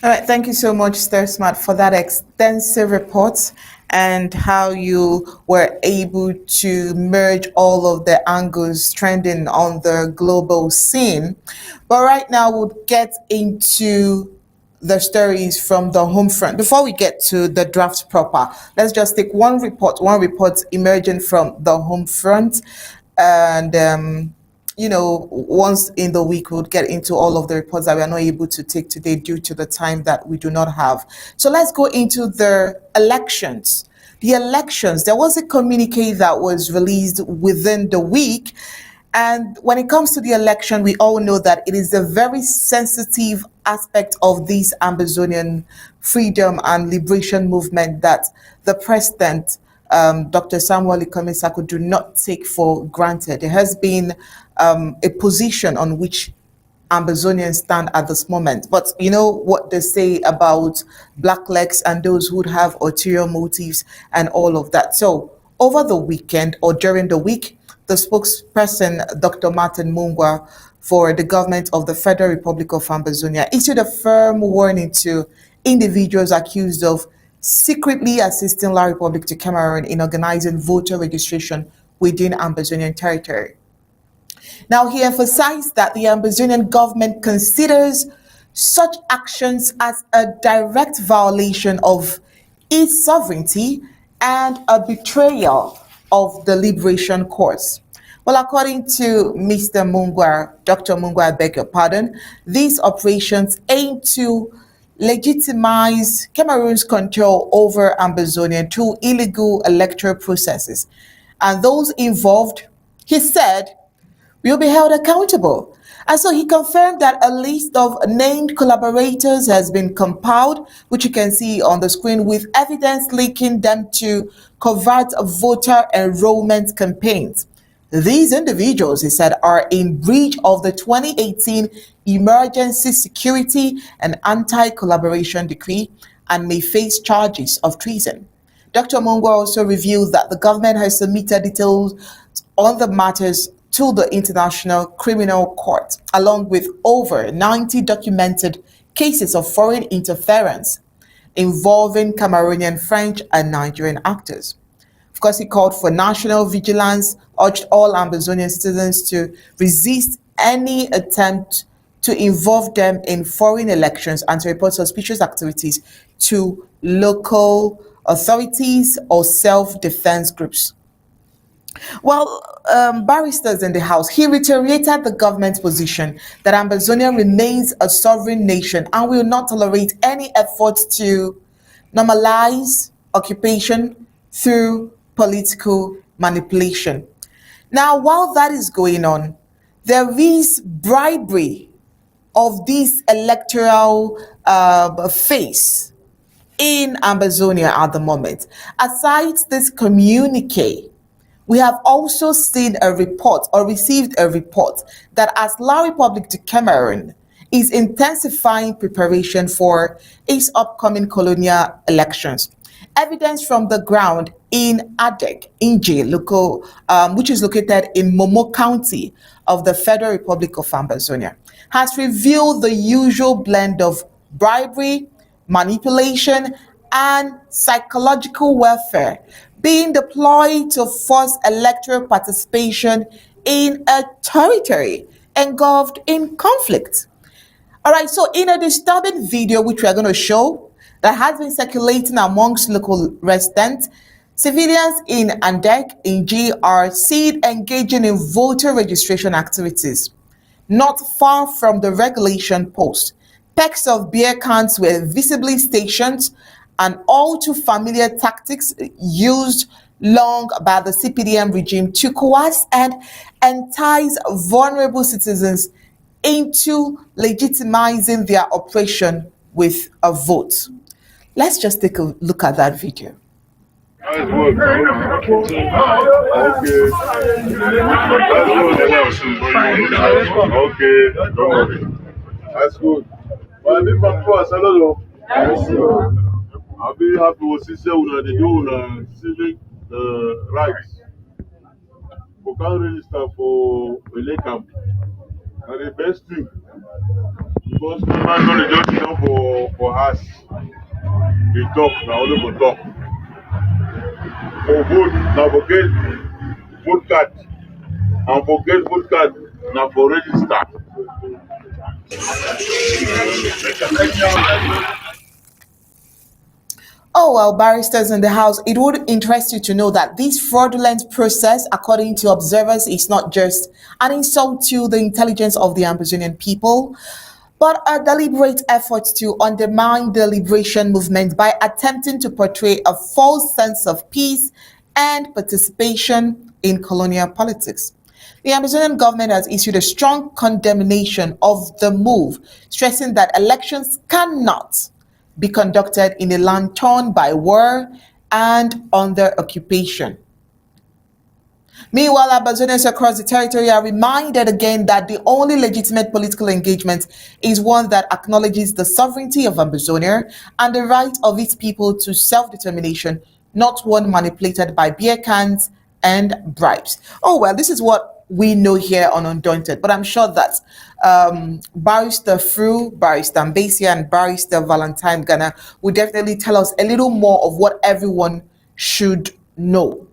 All right, thank you so much, Stir Smart, for that extensive report and how you were able to merge all of the angles trending on the global scene. But right now, we'll get into the stories from the home front. Before we get to the draft proper, let's just take one report emerging from the home front. And once in the week, we'll get into all of the reports that we are not able to take today due to the time that we do not have. So let's go into the elections. The elections, there was a communique that was released within the week. And when it comes to the election, we all know that it is a very sensitive aspect of this Ambazonian freedom and liberation movement that the president, Dr. Samuel Ikomisako, do not take for granted. There has been a position on which Ambazonians stand at this moment. But you know what they say about blacklegs and those who would have ulterior motives and all of that. So over the weekend or during the week, the spokesperson, Dr. Martin Mungwa, for the government of the Federal Republic of Ambazonia, issued a firm warning to individuals accused of secretly assisting La Republic to Cameroon in organizing voter registration within Ambazonian territory. Now, he emphasized that the Ambazonian government considers such actions as a direct violation of its sovereignty and a betrayal of the liberation cause. Well, according to Mr. Mungwa, Dr. Mungwa, I beg your pardon, these operations aim to legitimize Cameroon's control over Ambazonia through illegal electoral processes. And those involved, he said, will be held accountable. And so he confirmed that a list of named collaborators has been compiled, which you can see on the screen, with evidence linking them to covert voter enrollment campaigns. These individuals, he said, are in breach of the 2018 Emergency Security and Anti-Collaboration Decree and may face charges of treason. Dr. Mungwa also revealed that the government has submitted details on the matters to the International Criminal Court, along with over 90 documented cases of foreign interference involving Cameroonian, French, and Nigerian actors. Of course, he called for national vigilance, urged all Ambazonian citizens to resist any attempt to involve them in foreign elections and to report suspicious activities to local authorities or self-defense groups. Well, barristers in the House, he reiterated the government's position that Ambazonia remains a sovereign nation and will not tolerate any efforts to normalize occupation through political manipulation. Now, while that is going on, there is bribery of this electoral phase in Ambazonia at the moment. Aside this communique, we have also seen a report or received a report that as La Republic de Cameroon is intensifying preparation for its upcoming colonial elections. Evidence from the ground in Adek, Inje, local, which is located in Momo County of the Federal Republic of Ambazonia, has revealed the usual blend of bribery, manipulation, and psychological warfare being deployed to force electoral participation in a territory engulfed in conflict. All right, so in a disturbing video, which we are going to show, that has been circulating amongst local residents, civilians in Andek in G are seen engaging in voter registration activities. Not far from the regulation post, packs of beer cans were visibly stationed, and all too familiar tactics used long by the CPDM regime to coerce and entice vulnerable citizens into legitimizing their oppression with a vote. Let's just take a look at that video. Okay. Okay, don't worry. That's good. But I think for us, hello. I'll be happy with sister when they do civic rights. We can register for Elecam. And the best thing, because we're not going to just come for as they talk, now only for talk. For vote, now forget vote card. And forget vote card, now for register. Oh, well, barristers in the House, it would interest you to know that this fraudulent process, according to observers, is not just an insult to the intelligence of the Ambazonian people, but a deliberate effort to undermine the liberation movement by attempting to portray a false sense of peace and participation in colonial politics. The Amazonian government has issued a strong condemnation of the move, stressing that elections cannot be conducted in a land torn by war and under occupation. Meanwhile, Ambazonians across the territory are reminded again that the only legitimate political engagement is one that acknowledges the sovereignty of Ambazonia and the right of its people to self-determination, not one manipulated by beer cans and bribes. Oh, well, this is what we know here on Undaunted, but I'm sure that Barrister Fru, Barrister Ambasia, and Barrister Valentine Ghana will definitely tell us a little more of what everyone should know.